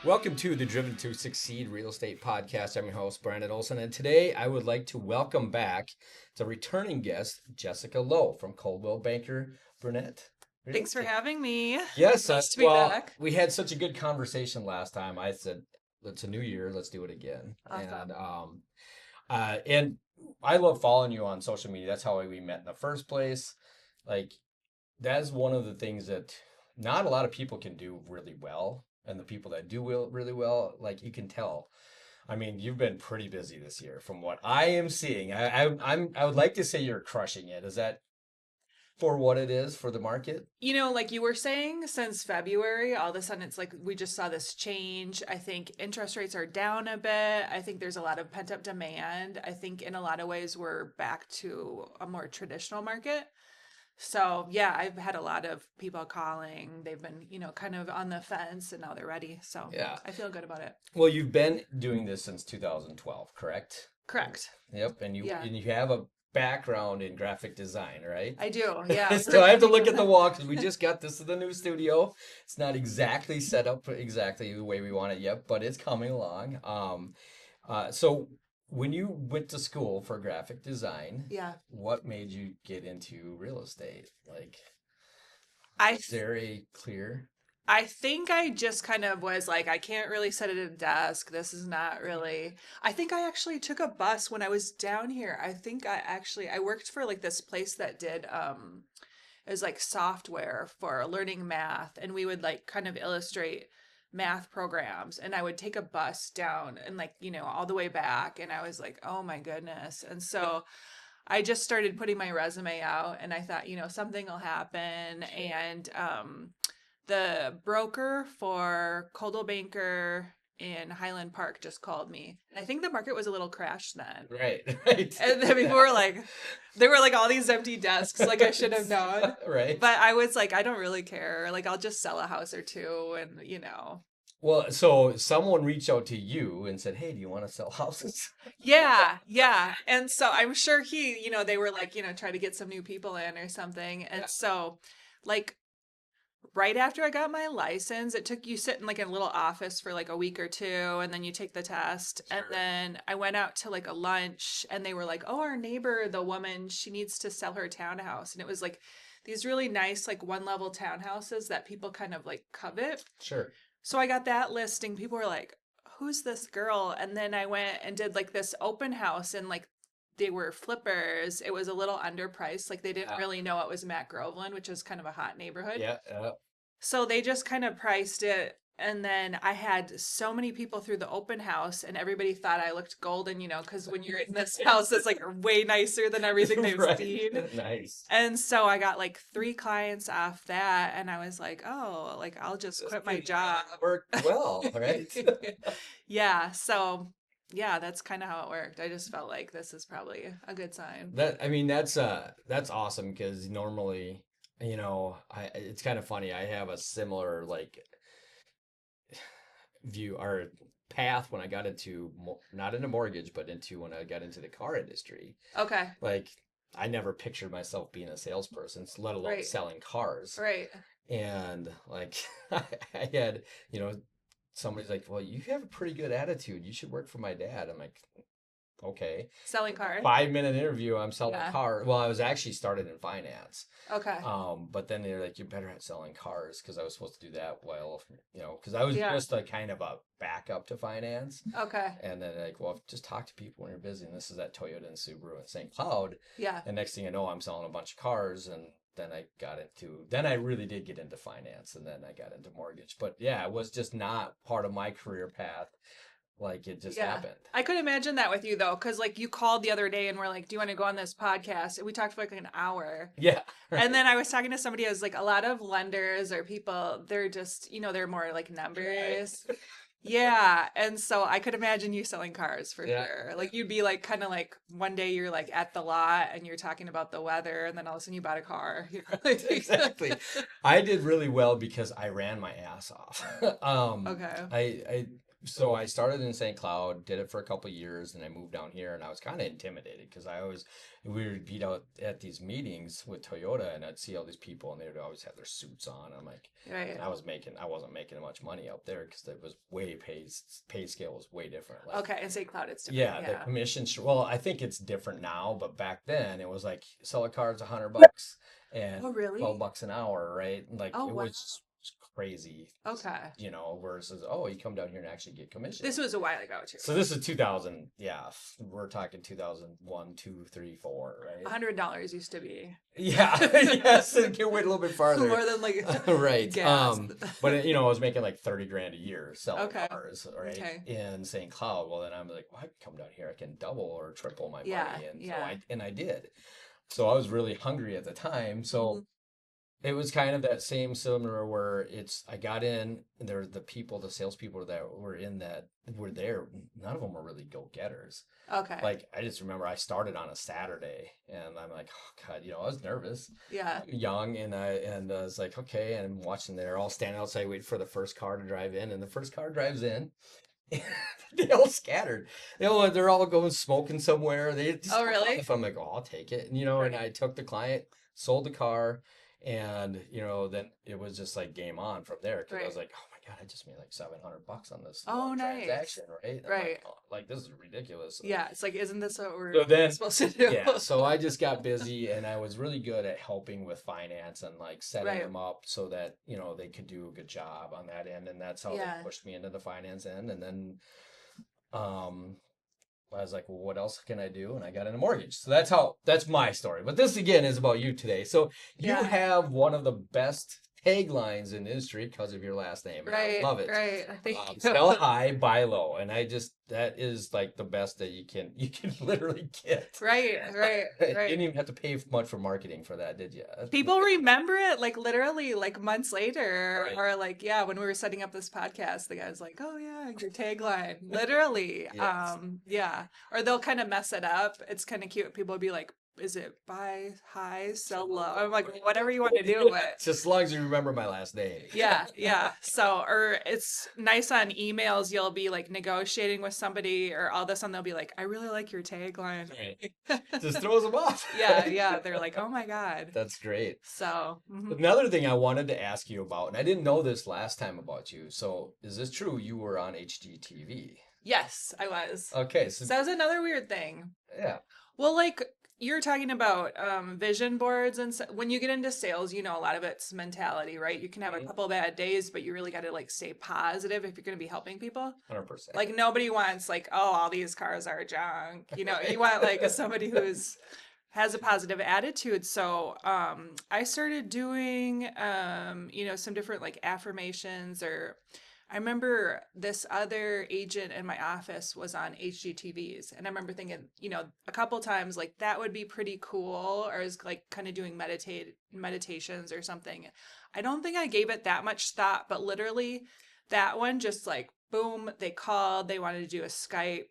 Welcome to the Driven to Succeed Real Estate Podcast. I'm your host, Brandon Olson, and today I would like to welcome back to returning guest, Jessica Lowe from Coldwell Banker Burnett. Thanks for having me. Yes, Nice to be back. we had such a good conversation last time. I said, it's a new year, let's do it again. Awesome. And I love following you on social media. That's how we met in the first place. Like, that's one of the things that not a lot of people can do really well. And the people that do really well, like you can tell. I mean, you've been pretty busy this year from what I am seeing. I would like to say you're crushing it. Is that for what it is for the market? You know, like you were saying, since February, all of a sudden it's like we just saw this change. I think interest rates are down a bit. I think there's a lot of pent up demand. I think in a lot of ways we're back to a more traditional market. So yeah, I've had a lot of people calling. They've been, kind of on the fence and now they're ready. So Yeah. I feel good about it. Well, you've been doing this since 2012, correct? Correct. Yep. And you have a background in graphic design, right? I do. Yeah. So I have to look at the wall because we just got this to the new studio. It's not exactly set up exactly the way we want it yet, but it's coming along. So when you went to school for graphic design, what made you get into real estate? Like, is there a clear? I think I just kind of was like, I can't really sit at a desk. This is not really. I think I actually took a bus when I was down here. I think I worked for like this place that did it was like software for learning math, and we would like kind of illustrate math programs, and I would take a bus down and like, all the way back, and I was like, oh my goodness. And so I just started putting my resume out, and I thought, something will happen. And the broker for Coldwell Banker in Highland Park just called me. And I think the market was a little crashed then. Right. And then there were like all these empty desks, like I should have known. Right. But I was like, I don't really care. Like, I'll just sell a house or two and, Well, so someone reached out to you and said, hey, do you want to sell houses? Yeah. And so I'm sure they were like, try to get some new people in or something. And so like, right after I got my license, you sit in like a little office for like a week or two, and then you take the test. Sure. And then I went out to like a lunch, and they were like, oh, our neighbor, the woman, she needs to sell her townhouse. And it was like these really nice, like 1-level townhouses that people kind of like covet. Sure. So I got that listing. People were like, who's this girl? And then I went and did like this open house, and like they were flippers. It was a little underpriced. Like they didn't really know it was Matt Groveland, which is kind of a hot neighborhood. Yeah. So they just kind of priced it. And then I had so many people through the open house, and everybody thought I looked golden, because when you're in this house, it's like way nicer than everything they've seen. Nice. And so I got like 3 clients off that, and I was like, oh, like I'll just quit my job. Worked well, right? Yeah. So yeah, that's kind of how it worked. I just felt like this is probably a good sign. That's awesome, because normally, it's kind of funny. I have a similar like view or path when I got into not into mortgage, but when I got into the car industry. Okay. Like, I never pictured myself being a salesperson, let alone selling cars. Right. And like I had, somebody's like, well, you have a pretty good attitude. You should work for my dad. I'm like, okay. Selling cars. 5-minute interview. I'm selling a car. Well, I was actually started in finance. Okay. But then they're like, you're better at selling cars, because I was supposed to do that while, because I was just a kind of a backup to finance. Okay. And then like, well, just talk to people when you're busy. And this is at Toyota and Subaru in St. Cloud. Yeah. And next thing you know, I'm selling a bunch of cars. And then I really did get into finance, and then I got into mortgage. But yeah, it was just not part of my career path. Like, it just happened. I could imagine that with you, though, because like you called the other day and we're like, do you want to go on this podcast? And we talked for like an hour. Yeah. Right. And then I was talking to somebody who was like, a lot of lenders or people, they're just, they're more like numbers. Right. Yeah. And so I could imagine you selling cars for sure. Like, you'd be like, kind of like one day you're like at the lot and you're talking about the weather, and then all of a sudden you bought a car. Exactly. I did really well because I ran my ass off. Okay. So I started in St. Cloud, did it for a couple of years, and I moved down here, and I was kind of intimidated because we would be out at these meetings with Toyota, and I'd see all these people, and they would always have their suits on. I'm like, Right. and I wasn't making much money out there because it was pay scale was way different. Like, Okay, in St. Cloud it's different. yeah, the Yeah. commission, well, I think it's different now, but back then it was like sell a car's $100 and Oh, really? $12 an hour, right? Like Oh, it wow. was just crazy, Okay. versus, oh, you come down here and actually get commission. This was a while ago too. So this is 2000, yeah, we're talking 2001, 2, 3, 4, right? $100 used to be Yeah, yes, and can wait a little bit farther. more than like Right. gas. But I was making like 30 grand a year selling Okay. cars, right? Okay. In St. Cloud. Well, then I'm like, well, I can come down here, I can double or triple my Yeah, money. And yeah. I did. So I was really hungry at the time. So it was kind of that same similar where I got in, and there the salespeople that were there, none of them were really go-getters. Okay. Like, I just remember I started on a Saturday, and I'm like, oh God, I was nervous, Yeah. young, and I was like, okay, and I'm watching, they're all standing outside waiting for the first car to drive in, and the first car drives in. They all scattered. They're all going smoking somewhere. They just Oh, really? if I'm like, oh, I'll take it. And Right. and I took the client, sold the car, and then it was just like game on from there. Because I was Right. like, oh my God, I just made like $700 on this Oh, one nice. transaction, right? And I'm Right. like, this is ridiculous. Yeah. It's like, isn't this what we're So then, supposed to do? yeah, so I just got busy, and I was really good at helping with finance and like setting Right. them up so that they could do a good job on that end, and that's how Yeah. they pushed me into the finance end. And then I was like, well, what else can I do? And I got in a mortgage. So that's my story. But this again is about you today. So you Yeah. have one of the best taglines in the industry because of your last name. And I Right. love it. Right. Thank you. Sell high, buy low. And that is like the best that you can literally get. Right. Right. You Right. didn't even have to pay much for marketing for that, did you? People remember it like literally like months later, Right. or like, yeah, when we were setting up this podcast, the guy's like, oh yeah, your tagline. Literally. Yes. Yeah. Or they'll kind of mess it up. It's kind of cute. People will be like, is it buy high, sell low? I'm like, whatever you want to do with it. Just as long as you remember my last name. Yeah, yeah. So, or it's nice on emails, you'll be like negotiating with somebody or all this, and they'll be like, I really like your tagline. Right. Just throws them off. Yeah, yeah. They're like, oh my God. That's great. So, Another thing I wanted to ask you about, and I didn't know this last time about you. So, is this true? You were on HGTV. yes, I was. Okay, So that was another weird thing. yeah, Well, like you're talking about vision boards, and when you get into sales, a lot of it's mentality, right? You can have a couple bad days, but you really got to like stay positive if you're going to be helping people. 100%. Like nobody wants like, oh, all these cars are junk. You want like somebody who's has a positive attitude. So I started doing some different like affirmations. Or I remember this other agent in my office was on HGTVs, and I remember thinking, a couple times like that would be pretty cool, or is like kind of doing meditations or something. I don't think I gave it that much thought, but literally that one just like boom, they called, they wanted to do a Skype.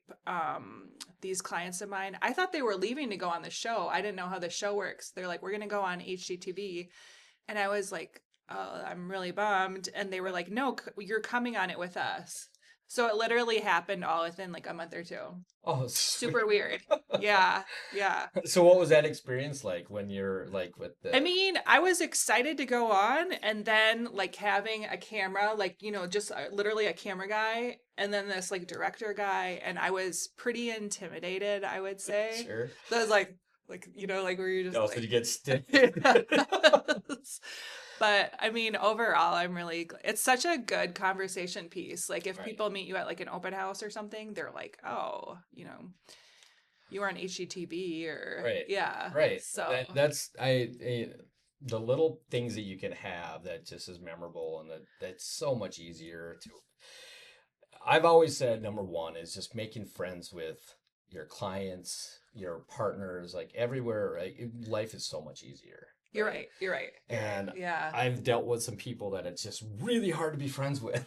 These clients of mine, I thought they were leaving to go on the show. I didn't know how the show works. They're like, we're going to go on HGTV. And I was like, oh, I'm really bummed. And they were like, no, you're coming on it with us. So it literally happened all within like a month or two. Oh, Super weird. Yeah. Yeah. So what was that experience like when you're like with the... I mean, I was excited to go on, and then like having a camera, like, just literally a camera guy, and then this like director guy, and I was pretty intimidated, I would say. Sure. So I was like where you just Oh, like... so you get stiff. But I mean, overall, I'm really, it's such a good conversation piece. Like if Right. people meet you at like an open house or something, they're like, oh, you were on HGTV or Right. yeah. Right. So That's the little things that you can have that just is memorable, and that's so much easier to... I've always said number one is just making friends with your clients, your partners, like everywhere, right? Life is so much easier. You're right. You're right. You're right. And Yeah. I've dealt with some people that it's just really hard to be friends with.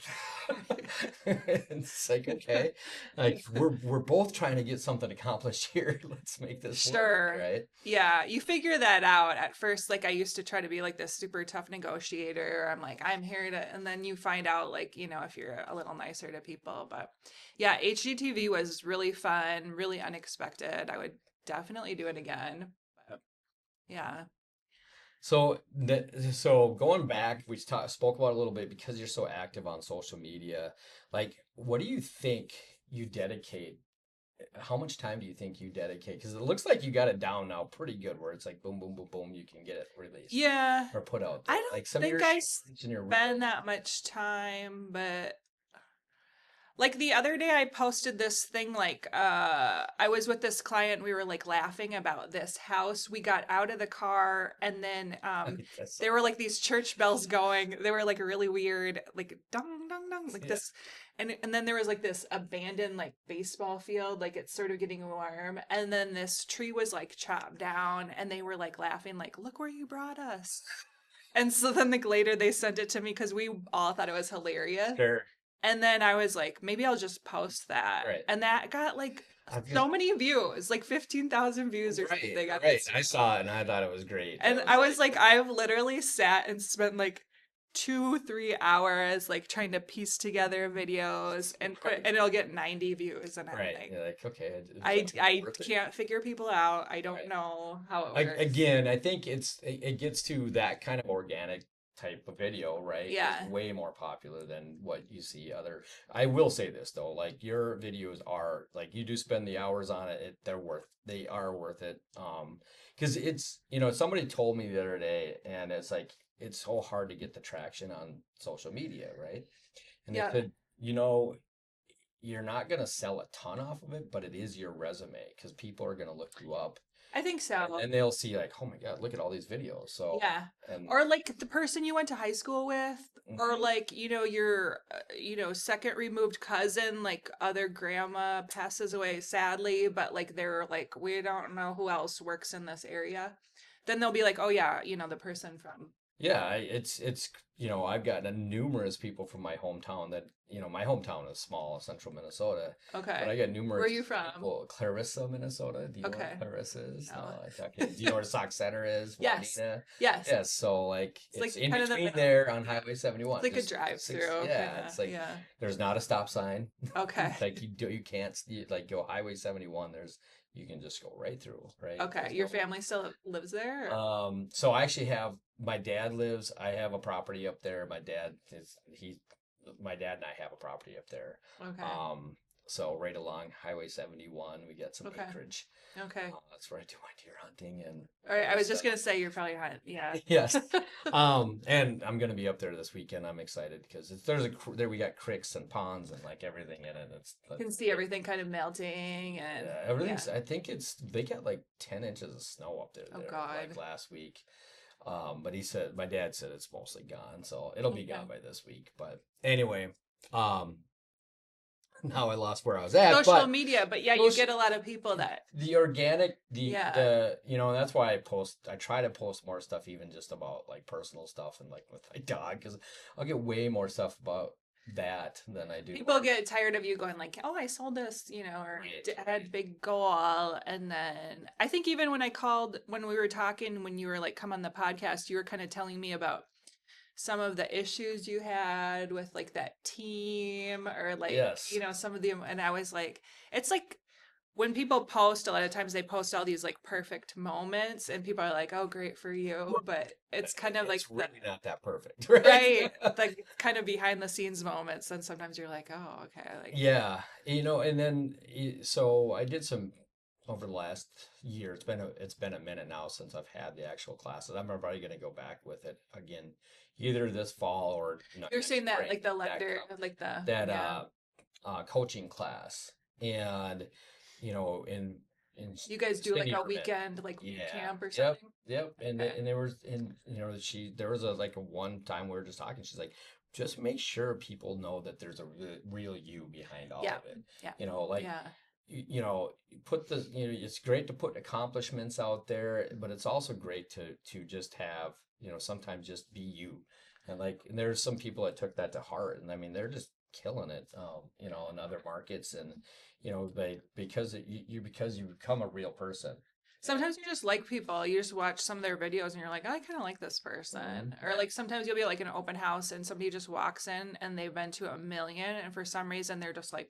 It's like, okay, like we're both trying to get something accomplished here. Let's make this work, Sure. right? Yeah, you figure that out at first. Like I used to try to be like this super tough negotiator. I'm like, I'm here to, and then you find out like, if you're a little nicer to people. But yeah, HGTV was really fun, really unexpected. I would definitely do it again. But yeah. So going back, spoke about it a little bit because you're so active on social media. Like, what do you think you dedicate? How much time do you think you dedicate? Because it looks like you got it down now pretty good, where it's like boom, boom, boom, boom, you can get it released Yeah. or put out I there. don't Like some of think your I shorts and your spend reels. that much time, but like the other day I posted this thing like I was with this client, we were like laughing about this house. We got out of the car and then That's there were so like these church bells going. They were like really weird, like dong dong dong, like yeah, this and then there was like this abandoned like baseball field, like it's sort of getting warm. And then this tree was like chopped down and they were like laughing, like, look where you brought us. And so then like later they sent it to me because we all thought it was hilarious. sure, And then I was like, maybe I'll just post that. right. And that got like I've just so many views, like 15,000 views or right, something on right. I Instagram. saw it and I thought it was great. And That was I was like, like, I've literally sat and spent like 2, 3 hours like trying to piece together videos and right, and it'll get 90 views. And I'm right. like, You're like, okay, is I, that really I worth it? can't figure people out. I don't Right. know how it works. Again, I think it gets to that kind of organic type of video, right? Is Yeah. way more popular than what you see other. I will say this though, like your videos are like you do spend the hours on it. They are worth it. Because it's somebody told me the other day, and it's like it's so hard to get the traction on social media, right? And they Yeah. said, you know, you're not gonna sell a ton off of it, but it is your resume because people are gonna look you up I think and so. then they'll see like, oh my God, look at all these videos. So, Yeah. and Or like the person you went to high school with, or mhm, like, your, second removed cousin, like other grandma passes away sadly, but like they're like, we don't know who else works in this area. Then they'll be like, oh yeah, the person from. yeah, it's I've gotten numerous people from my hometown that my hometown is small, central Minnesota, but Okay. I got Where are numerous you from? people. Clarissa, Minnesota. Do you know where Okay. Clarissa is? No, No. I thought. Do you know where Sauk Center is? Yes. Wadena. Yes. Yes. So like It's it's like in kind of the between middle. there on Highway It's 71. like a Just drive six. through, kind Yeah, of. it's like Yeah. there's not a stop sign. Okay. Like you can't like go Highway 71. You can just go right through, right? Okay. There's Your no family still lives there? so I actually have my dad lives. I have a property up there. My dad and I have a property up there. Okay. Um, so right along Highway 71, we get some Okay. acreage. Okay. That's where I do my deer hunting and All all right. I that was just stuff. gonna say you're probably hot. Yeah. Yes. And I'm gonna be up there this weekend. I'm excited because there we got creeks and ponds and like everything in it. You can see everything kind of melting and yeah, yeah. everything's. I think they got like 10 inches of snow up there. Oh Like God. last week. But my dad said it's mostly gone, so it'll be Okay. gone by this week. But anyway, um, now I lost where I was at. Social But media, but yeah, you social, get a lot of people that the organic, yeah. that's why I try to post more stuff, even just about like personal stuff and like with my dog, because I'll get way more stuff about that than I do. People get tired of you going like, "Oh, I sold this," or Right, I had big goal, and then I think even when I called when we were talking when you were like come on the podcast, you were kind of telling me about some of the issues you had with like that team or like yes, some of the and I was like it's like when people post a lot of times they post all these like perfect moments and people are like oh great for you but it's kind of like it's the really not that perfect, right? right like kind of behind the scenes moments and sometimes you're like oh okay like Yeah, and then so I did some over the last year. It's been a minute now since I've had the actual classes. I'm probably going to go back with it again, either this fall or you're next saying that spring. like the lender like the That yeah coaching class, and in you guys do like Cindy a Herman. weekend like boot Yeah. camp or Yep. something Yep. okay And there was there was a one time we were just talking. She's like, just make sure people know that there's a real you behind all yeah of it. yeah Like yeah you know, put the, you know, it's great to put accomplishments out there, but it's also great to just have, you know, sometimes just be you. And like, and there's some people that took that to heart, and I mean, they're just killing it, you know, in other markets, and you know, because because you become a real person. Sometimes you just like people. You just watch some of their videos and you're like, I kind of like this person. Or Yeah. like sometimes you'll be like in an open house and somebody just walks in and they've been to a million and for some reason they're just like,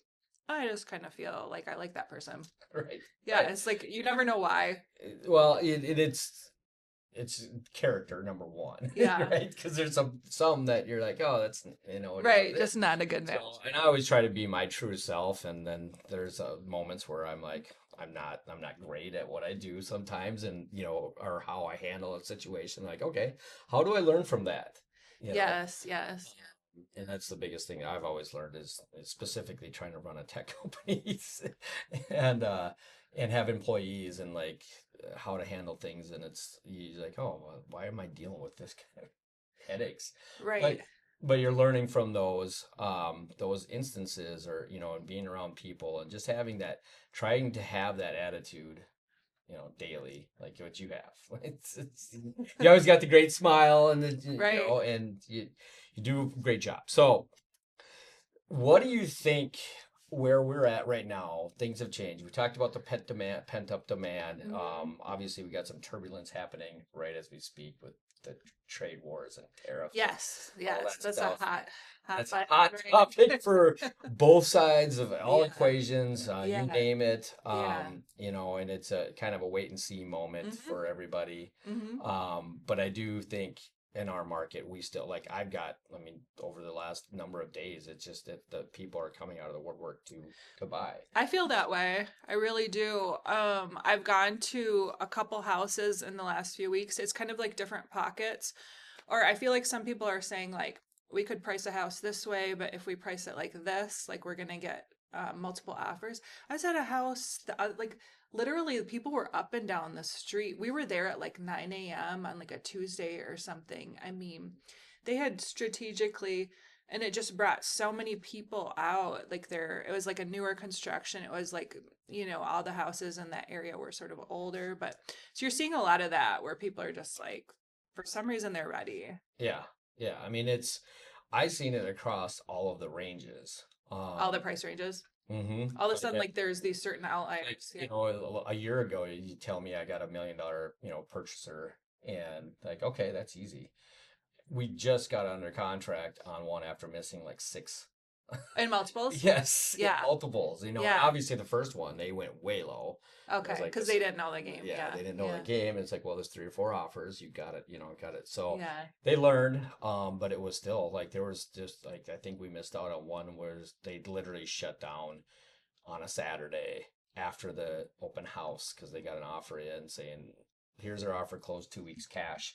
I just kind of feel like I like that person. Right. Yeah, Right. it's like you never know why. Well, it's character number one, Yeah. right? Because there's some that you're like, oh, that's, you know, Right. Just not a good so, match. and I always try to be my true self, and then there's moments where I'm like, I'm not great at what I do sometimes, and you know, or how I handle a situation. Like, okay, how do I learn from that? You know, Yes, yes. and that's the biggest thing I've always learned is specifically trying to run a tech company and have employees and like how to handle things. And it's you're like, oh, well, why am I dealing with this kind of headaches? But Right. you're learning from those instances, or you know, and being around people and just having that, trying to have that attitude, you know, daily, like what you have. It's you always got the great smile, and you Right. know, and you do a great job. So, what do you think where we're at right now? Things have changed. We talked about the pent up demand. Mhm. Obviously, we got some turbulence happening right as we speak with the trade wars and tariffs and Yes, all yes. that That's a stuff. hot That's a button hot topic right for both sides of all Yeah. equations. You Yeah. name it. Yeah. You know, and it's a kind of a wait and see moment Mhm. for everybody. Mhm. But I do think in our market, we still like I've got, I mean, over the last number of days, it's just that the people are coming out of the woodwork to buy. I feel that way. I really do. I've gone to a couple houses in the last few weeks. It's kind of like different pockets. Or I feel like some people are saying like we could price a house this way, but if we price it like this, like we're gonna get multiple offers. I was at a house that, like literally the people were up and down the street. We were there at like 9 a.m. on like a Tuesday or something. I mean, they had strategically and it just brought so many people out. Like there it was like a newer construction. It was like, all the houses in that area were sort of older, but so you're seeing a lot of that where people are just like for some reason they're ready. Yeah, yeah. I mean, I've seen it across all of the ranges. All the price ranges. All of a sudden, like there's these certain Like outliers. Yeah. you know, a year ago, you tell me I got $1 million, you know, purchaser, and like, okay, that's easy. We just got under contract on one after missing like six. And multiples. Yes, in Yeah. multiples. You know, and Yeah. obviously the first one they went way low. It was Okay. like Because this. they didn't know the game. Yeah, Yeah. they didn't know the Yeah. game. It's like, well, there's 3 or 4 offers. You got it. You know, got it. So Yeah. they learned. But it was still like there was just like I think we missed out on one where they literally shut down on a Saturday after the open house because they got an offer in saying, "Here's our offer, closed 2 weeks cash."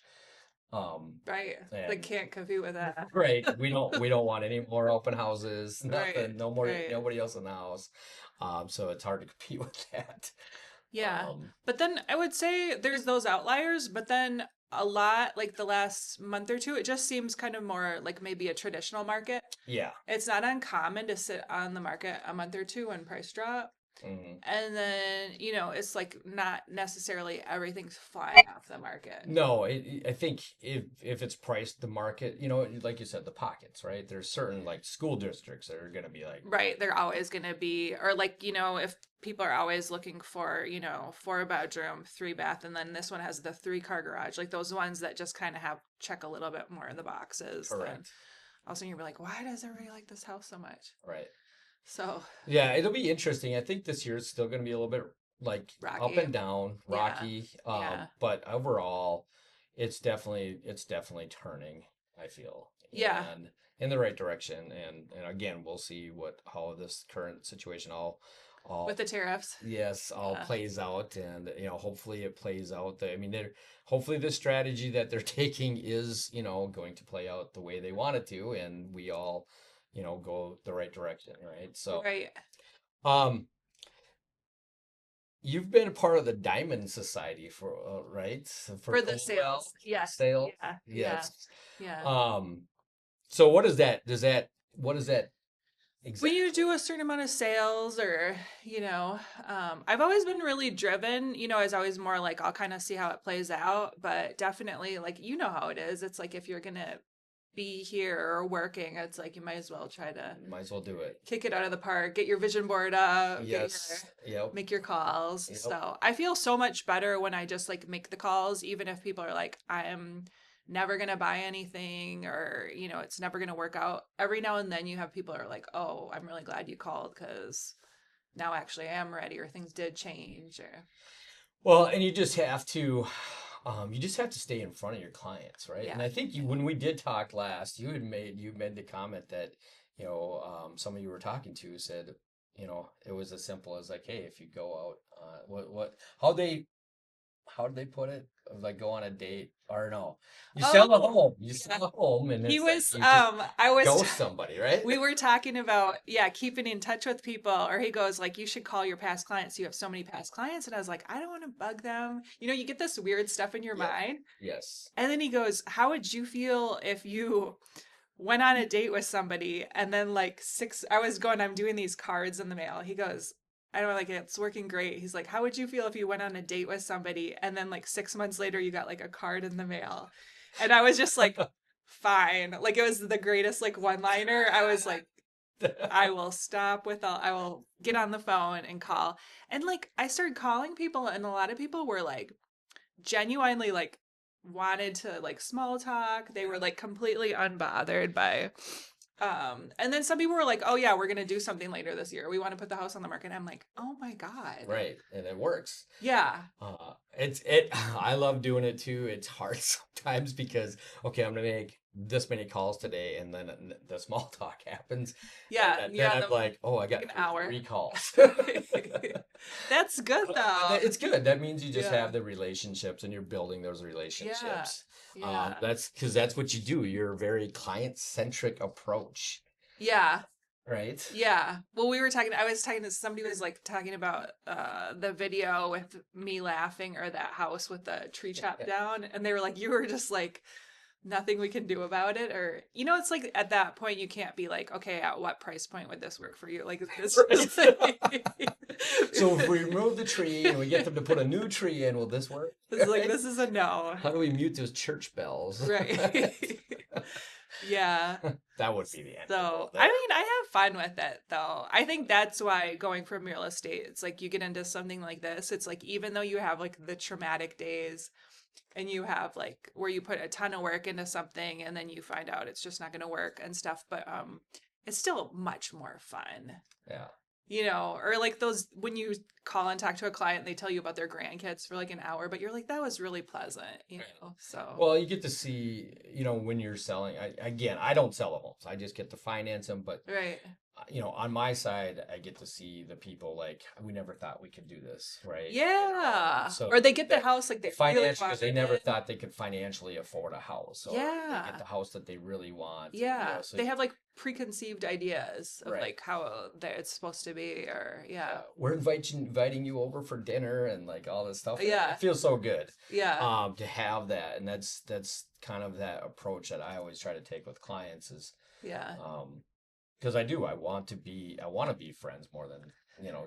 Right. They And can't compete with that. right, we don't want any more open houses, Right. nothing, no more, Right. nobody else in the house. So it's hard to compete with that. Yeah. Um, But then I would say there's those outliers, but then a lot, like the last month or two, it just seems kind of more like maybe a traditional market. yeah. It's not uncommon to sit on the market a month or two when price drop. Mhm. And then, it's like not necessarily everything's flying off the market. No, I think if it's priced the market, you know, like you said, the pockets, right? There's certain like school districts that are going to be like, Right. They're always going to be, or like, if people are always looking for, 4 bedroom, 3 bath, and then this one has the 3 car garage, like those ones that just kind of have check a little bit more in the boxes, then correct, all of a sudden you're like, why does everybody like this house so much? right? So Yeah, it'll be interesting. I think this year is still going to be a little bit like up rocky. and down, Yeah. rocky. Yeah. But overall, it's definitely turning, I feel, Yeah. and in the right direction. And again, we'll see how this current situation With all the tariffs. yes, all Yeah. plays out, and you know, hopefully it plays out. I mean, hopefully the strategy that they're taking is, you know, going to play out the way they want it to, and we all, you know, go the right direction, right? So, Right. um, you've been a part of the Diamond Society for right for For the Coldwell sales. Yes. sale, Yeah. Yeah. yes. Yeah. Um, so what is that? What does that when you Exactly. do a certain amount of sales or I've always been really driven. It's always more like I'll kind of see how it plays out, but definitely like how it is. It's like if you're gonna be here or working, it's like you might as well try to Might as well do it. kick it out of the park, get your vision board up, Yes. Yep. make your calls. Yep. So I feel so much better when I just like make the calls, even if people are like, I am never gonna buy anything, or it's never gonna work out. Every now and then you have people that are like, oh, I'm really glad you called because now actually I am ready, or things did change, or Well, and you just have to stay in front of your clients, right? And yeah. I think when we did talk last, you made the comment that, somebody you were talking to said, it was as simple as like, hey, if you go out, how they, how did they put it? Like go on a date or no, Oh, you yeah. sell a home, and He it's like was you just I was ghost somebody, right? we were talking about, yeah, keeping in touch with people, or he goes like, you should call your past clients. You have so many past clients. And I was like, I don't want to bug them. You get this weird stuff in your Yep. mind. Yes. And then he goes, how would you feel if you went on a date with somebody and then like I was going, I'm doing these cards in the mail. He goes, I don't know, like it's working great. He's like, how would you feel if you went on a date with somebody and then like 6 months later you got like a card in the mail? And I was just like, fine. Like it was the greatest like one liner. I was like, I will stop with all, I will get on the phone and call. And like I started calling people, and a lot of people were like genuinely like wanted to like small talk. They were like completely unbothered by and then some people were like, oh yeah, we're gonna do something later this year. We want to put the house on the market. I'm like, oh my God. Right, and it works. Yeah. I love doing it too. It's hard sometimes because okay, I'm gonna make this many calls today, and then the small talk happens, and Yeah. then Yeah. I'm like, oh, I Like got an hour. three calls. That's good But though. it's good. That means you just Yeah. have the relationships, and you're building those Yeah. relationships. Yeah. That's because that's what you do. You're a very client-centric approach, Yeah. right? Yeah. Well, I was talking to somebody was like talking about the video with me laughing, or that house with the tree chopped down, and they were like, you were just like, nothing we can do about it, or it's like at that point you can't be like, okay, at what price point would this work for you? Like this is Right. like, So if we remove the tree and we get them to put a new tree in, will this work? it's like Right? this is a no. How do we mute those church bells? Right. Yeah. That would be the end of the So, world I there. mean, I have fun with it though. I think that's why going from real estate, it's like you get into something like this, it's like even though you have like the traumatic days and you have like where you put a ton of work into something and then you find out it's just not going to work and stuff, but it's still much more fun. Yeah. Or like those when you call and talk to a client and they tell you about their grandkids for like an hour, but you're like, that was really pleasant. So Well, you get to see, when you're selling. Again, I don't sell the homes. I just get to finance them. But right. on my side, I get to see the people like we never thought we could do this, right? Yeah. So Or they get the that house like they really finance because they wanted never it. thought they could financially afford a house, or they get Yeah. the house that they really want. Yeah. So They have like preconceived ideas of right. like how that it's supposed to be, or yeah. We're inviting you over for dinner and like all this stuff. Yeah. It feels so good, Yeah. to have that, and that's kind of that approach that I always try to take with clients is, Yeah. because I want to be friends more than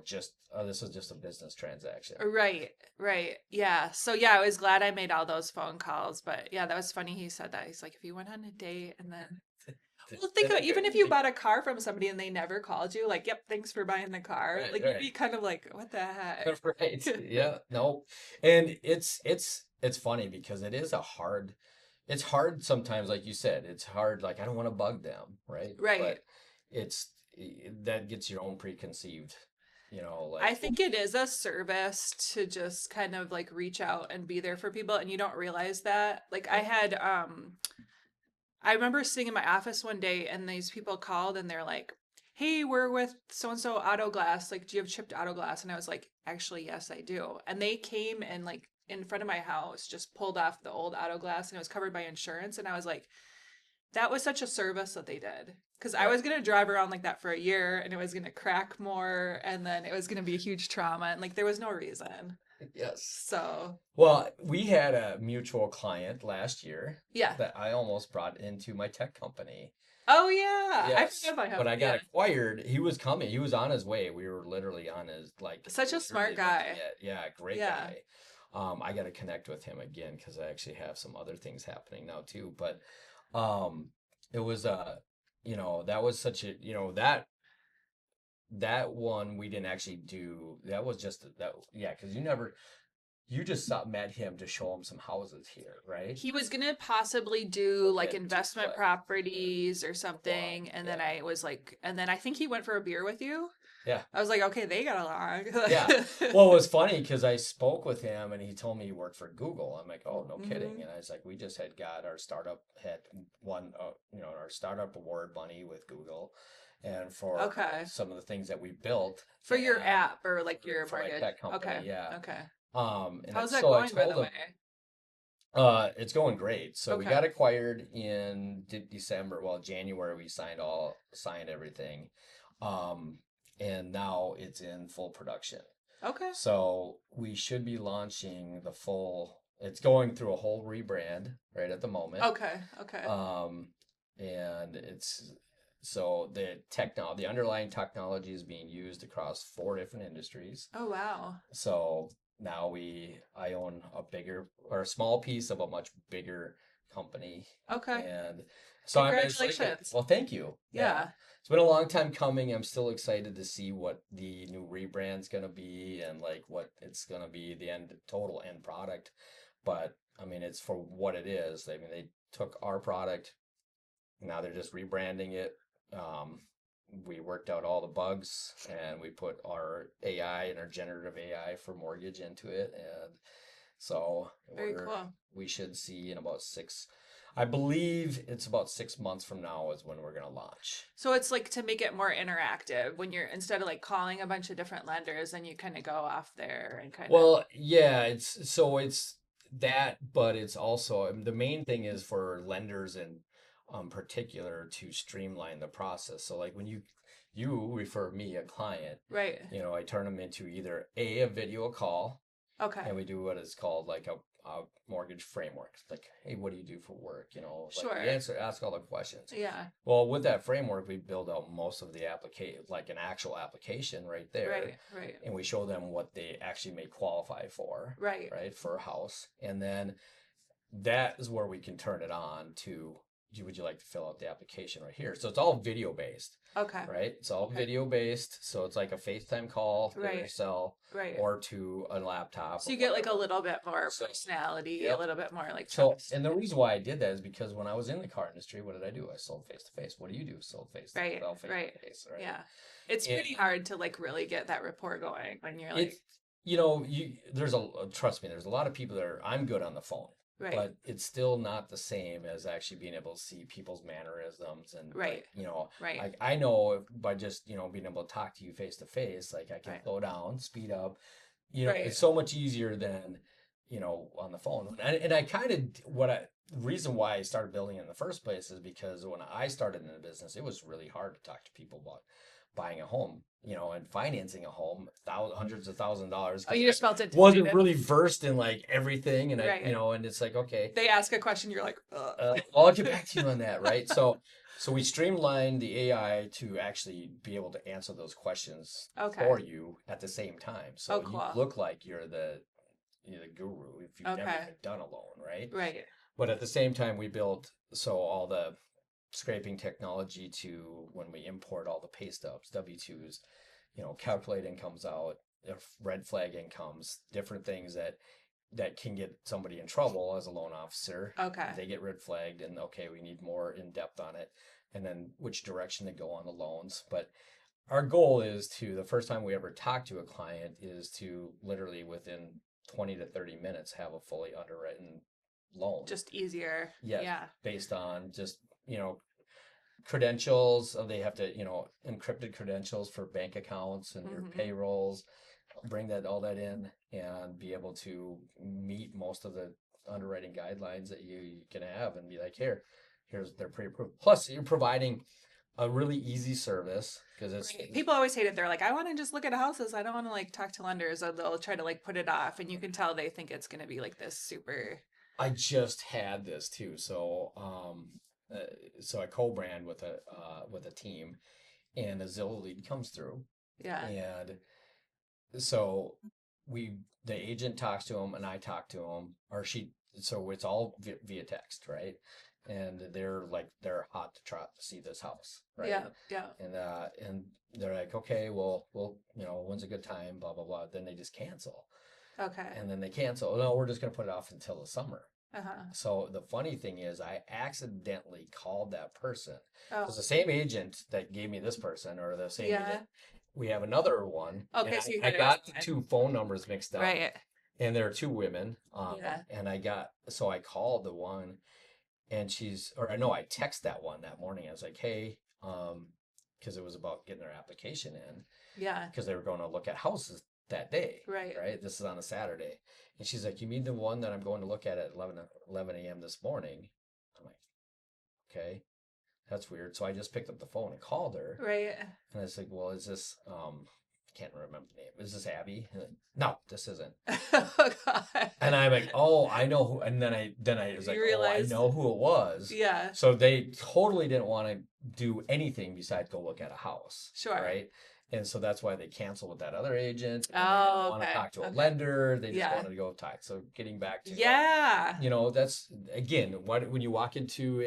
just this is just a business transaction. Right. Right. Yeah. So yeah, I was glad I made all those phone calls, but yeah, that was funny he said that. He's like, if you went on a date and then well, think of it, even if you bought a car from somebody and they never called you, like, yep, thanks for buying the car. Right, Like you'd right. be kind of like, what the heck? Right. Yeah. No. And it's funny because it's hard sometimes, like you said, it's hard, like I don't want to bug them, right? Right. But it's that gets your own preconceived, I like think it is a service to just kind of like reach out and be there for people, and you don't realize that. Like I remember sitting in my office one day and these people called and they're like, "Hey, we're with so and so auto glass. Like, do you have chipped auto glass?" And I was like, "Actually, yes, I do." And they came and like in front of my house just pulled off the old auto glass and it was covered by insurance, and I was like, that was such a service that they did. Because I right. was gonna drive around like that for a year and it was gonna crack more and then it was gonna be a huge trauma and like there was no reason. Yes. So Well, we had a mutual client last year yeah. that I almost brought into my tech company. Oh yeah, I Yes. forgot about him. When I got Yeah, acquired, he was coming. He was on his way. We were literally on his like such a smart literally looking guy. at yeah, great Yeah. guy. I got to connect with him again because I actually have some other things happening now too. But um, it was that was such a that one we didn't actually do. That was just that yeah, because you just met him to show him some houses here, right? He was gonna possibly do Look like at investment duplex or properties or quad, something, and then yeah, I was like, and then I think he went for a beer with you. yeah. I was like, okay, they got Yeah. along. Well, it was funny because I spoke with him and he told me he worked for Google. I'm like, oh, no kidding. Hmm. And I was like, we just had got our startup had won, our startup award money with Google, and for Okay, some of the things that we built for your and app or like your for my mortgage. tech company, Okay, yeah. okay. And How's that so I going, by told the way? him, it's going great. So we Okay, got acquired in December. Well, January we signed everything, um, and now it's in full production. okay, So we should be launching it's going through a whole rebrand right at the moment. okay, okay. Um, and the underlying technology is being used across 4 different industries. Oh wow. So now I own a small piece of a much bigger company. Okay. And so I'm excited. Congratulations. Well, thank you. Yeah. Yeah. It's been a long time coming. I'm still excited to see what the new rebrand's going to be and like what it's going to be, the total end product. But I mean, it's for what it is. I mean, they took our product, now they're just rebranding it. Um, we worked out all the bugs and we put our AI and our generative AI for mortgage into it. And so Very cool. we should see in I believe it's about 6 months from now is when we're going to launch. So it's like to make it more interactive when you're instead of like calling a bunch of different lenders and you kind of go off there and kind of Well, yeah, it's that, but it's also the main thing is for lenders in particular to streamline the process. So like when you refer me a client, right. I turn them into either a video call, Okay. and we do what is called like a mortgage framework. Like, hey, what do you do for work? Like we Sure. ask all the questions. Yeah. Well, with that framework, we build out most of the application, like an actual application right there, Right. Right. and we show them what they actually may qualify for, Right. right, for a house. And then that is where we can turn it on to, would you like to fill out the application right here? So it's all video based, Okay. right? It's all Okay. video based. So it's like a FaceTime call to your Right. cell Right. or to a laptop So or you get like a whatever. little bit more So, personality, a yep. little bit more like So, trust. and the reason why I did that is because when I was in the car industry, what did I do? I sold face to face. What do you do? Right. Sell face Right. to face, right? Yeah. It's And pretty hard to like really get that rapport going when you're it's like, trust me, there's a lot of people I'm good on the phone, right. but it's still not the same as actually being able to see people's mannerisms and Right. Right. like I know by just being able to talk to you face to face, like I can Right. slow down, speed up. Right. It's so much easier than on the phone. And I kind of the reason why I started building it in the first place is because when I started in the business, it was really hard to talk to people about buying a home, and financing a home, hundreds of $1,000s. Oh, you just felt Wasn't intimidated. really versed in like everything, and Right. and it's like, okay, They ask a question, you're like, ugh. I'll get back to you on that, right? So we streamlined the AI to actually be able to answer those questions Okay. for you at the same time. So Oh, you cool. look like you're the guru if you've never Okay. even done a loan, right? Right. But at the same time, we built all the scraping technology to when we import all the pay stubs, W-2s, calculate incomes out, if red flag incomes, different things that can get somebody in trouble as a loan officer. Okay. They get red flagged and okay, we need more in depth on it, and then which direction to go on the loans. But our goal is the first time we ever talk to a client is to literally within 20 to 30 minutes have a fully underwritten loan. Just easier. Yes, Yeah. based on just, credentials. They have to, encrypted credentials for bank accounts and your payrolls, bring all that in and be able to meet most of the underwriting guidelines that you can have and be like, here's they're pre-approved. Plus you're providing a really easy service because it's Right. People always hate it. They're like, I want to just look at houses. I don't want to like talk to lenders. Or they'll try to like put it off, and you can tell they think it's going to be like this super. I just had this too. So so I co-brand with a team, and a Zillow lead comes through, Yeah. and so we the agent talks to him and I talk to him, or she. So it's all via text, right? And they're hot to try to see this house, right? Yeah. Yeah. And they're like, okay, well, when's a good time? Blah blah blah. Then they just cancel, Okay. and then they cancel. No, we're just gonna put it off until the summer. Uh-huh. So the funny thing is, I accidentally called that person Oh, because the same agent that gave me this person, or the same yeah. agent, we have another one, and Okay, so you I thought it was got the mine. two phone numbers mixed up, Right. and there are two women, Yeah. and I called the one, and or no, I text that one that morning. I was like, hey, because it was about getting their application in, Yeah. because they were going to look at houses that day, Right. right? This is on a Saturday. And she's like, you mean the one that I'm going to look at 11 a.m. this morning? I'm like, okay, that's weird. So I just picked up the phone and called her. Right. And I was like, well, is this, I can't remember the name. Is this Abby? And like, no, this isn't. Oh God. And I'm like, oh, I know who. And then I was like, You oh, I realized, know who it was. yeah, So they totally didn't want to do anything besides go look at a house, sure. right? And so that's why they canceled with that other agent, and they didn't Oh, want to okay. talk to a Okay. lender. They just Yeah. wanted to go talk. So getting back to Yeah. that's again, when you walk into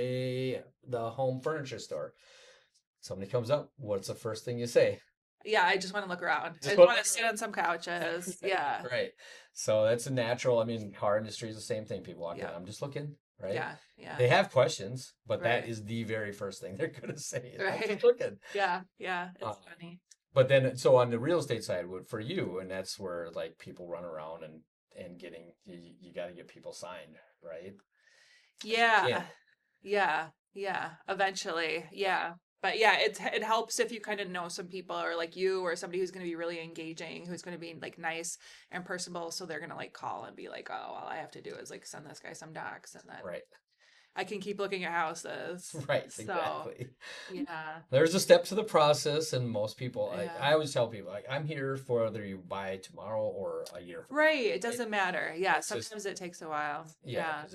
the home furniture store, somebody comes up, what's the first thing you say? Yeah, I just want to look around. I Just just go want look to sit around. on some couches. Yeah. Right. So that's a natural. I mean, car industry is the same thing. People walk in, Yeah. I'm just looking, right? Yeah. Yeah. They have questions, but that Right. is the very first thing they're going to say. I'm Right. just looking. Yeah. Yeah. Uh, It's funny. but then, so on the real estate side, for you, and that's where like people run around and getting you got to get people signed, right? Yeah. Yeah. Yeah. Yeah. Eventually. Yeah. But yeah, it helps if you kind of know some people or like you or somebody who's going to be really engaging, who's going to be like nice and personable. So they're going to like call and be like, oh, all I have to do is like send this guy some docs and then Right. I can keep looking at houses. Right. So Exactly. yeah. There's a step to the process, and most people, Yeah. I always tell people, like, I'm here for whether you buy tomorrow or a year from Right. It now, right? doesn't matter. Yeah. It's just, Sometimes it takes a while. yeah, Yeah. because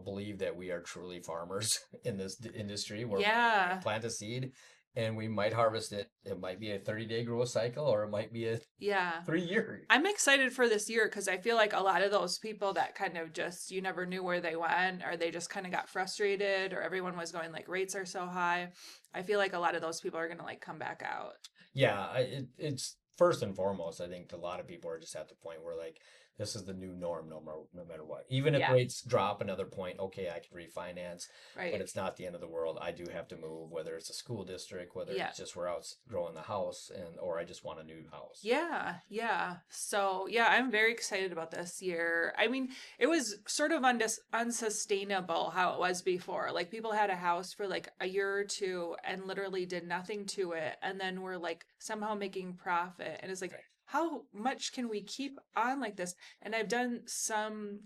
believe that we are truly farmers in this industry. We're Yeah. plant a seed and we might harvest it. It might be a 30-day growth cycle, or it might be a Yeah. 3-year. I'm excited for this year because I feel like a lot of those people that kind of just, you never knew where they went or they just kind of got frustrated or everyone was going like rates are so high. I feel like a lot of those people are going to like come back out. Yeah, it's first and foremost, I think a lot of people are just at the point where like this is the new norm, no matter what. Even if Yeah. rates drop another point, okay, I can refinance, but Right. it's not the end of the world. I do have to move, whether it's a school district, whether Yeah. it's just where I was growing the house, or I just want a new house. Yeah, yeah. So, yeah, I'm very excited about this year. I mean, it was sort of unsustainable how it was before. Like, people had a house for like a year or two and literally did nothing to it, and then were like somehow making profit. And it's like, Right. how much can we keep on like this? And I've done some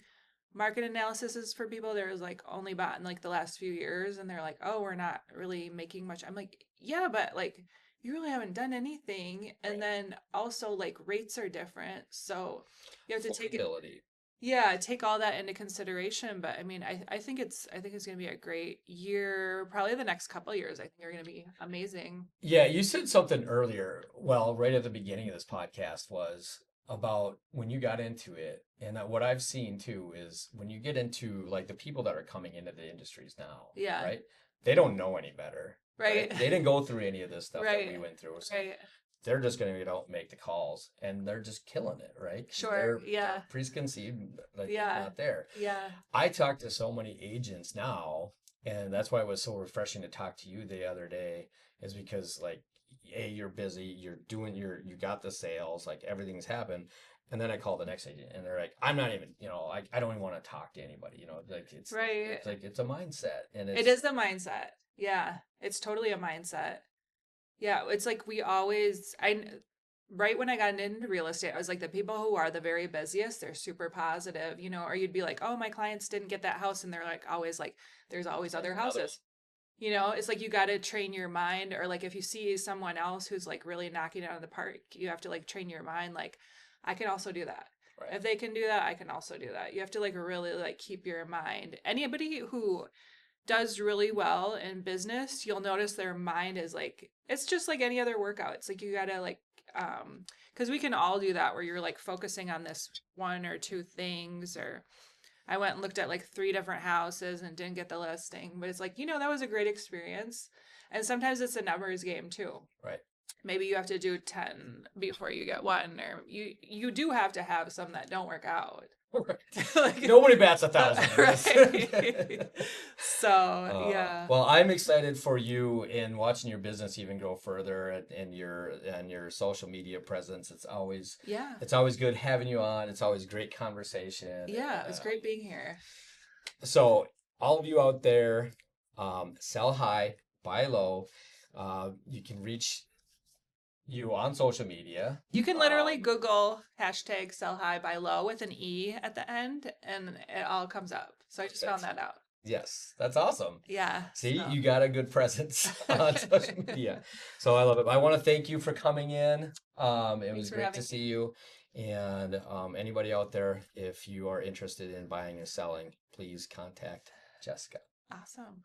market analysis for people that was like only bought in like the last few years, and they're like, oh, we're not really making much. I'm like, yeah, but like, you really haven't done anything. And Right. then also like rates are different. So you have to take it, Affordability. yeah, take all that into consideration. But I mean, I think it's gonna be a great year. Probably the next couple of years, I think are gonna be amazing. Yeah, you said something earlier. Well, right at the beginning of this podcast was about when you got into it. And what I've seen too is when you get into like the people that are coming into the industries now, Yeah. right? They don't know any better, Right. They didn't go through any of this stuff that we Right. went through. So Right. they're just going to get out and make the calls, and they're just killing it, right? 'Cause Sure. They're Yeah. preconceived, like Yeah. not there. Yeah. I talk to so many agents now, and that's why it was so refreshing to talk to you the other day, is because like, hey, you're busy, you're doing you got the sales, like everything's happened. And then I call the next agent and they're like, I'm not even, I don't even want to talk to anybody, like Right. it's like it's a mindset, and It is the mindset. Yeah. It's totally a mindset. Yeah. It's like right when I got into real estate, I was like, the people who are the very busiest, they're super positive, or you'd be like, oh, my clients didn't get that house. And they're like, always like, there's always other houses. It's like you got to train your mind, or like if you see someone else who's like really knocking it out of the park, you have to like train your mind, like, I can also do that. Right. If they can do that, I can also do that. You have to like really like keep your mind. Anybody who does really well in business, you'll notice their mind is like, it's just like any other workout. It's like you gotta like, because we can all do that where you're like focusing on this one or two things. Or I went and looked at like 3 different houses and didn't get the listing, but it's like, that was a great experience. And sometimes it's a numbers game too. Right. Maybe you have to do 10 before you get one, or you do have to have some that don't work out. Right. Like, Nobody bats 1,000. right. So yeah. Well, I'm excited for you in watching your business even grow further and your social media presence. It's always good having you on. It's always great conversation. Yeah, it's great being here. So all of you out there, sell high, buy low. You can reach you on social media. You can literally Google hashtag sell high buy low with an E at the end, and it all comes up. So I just found that out. Yes, that's awesome. Yeah. See, you got a good presence on social media. So I love it. I want to thank you for coming in. It was great to see you. And anybody out there, if you are interested in buying or selling, please contact Jessica. Awesome.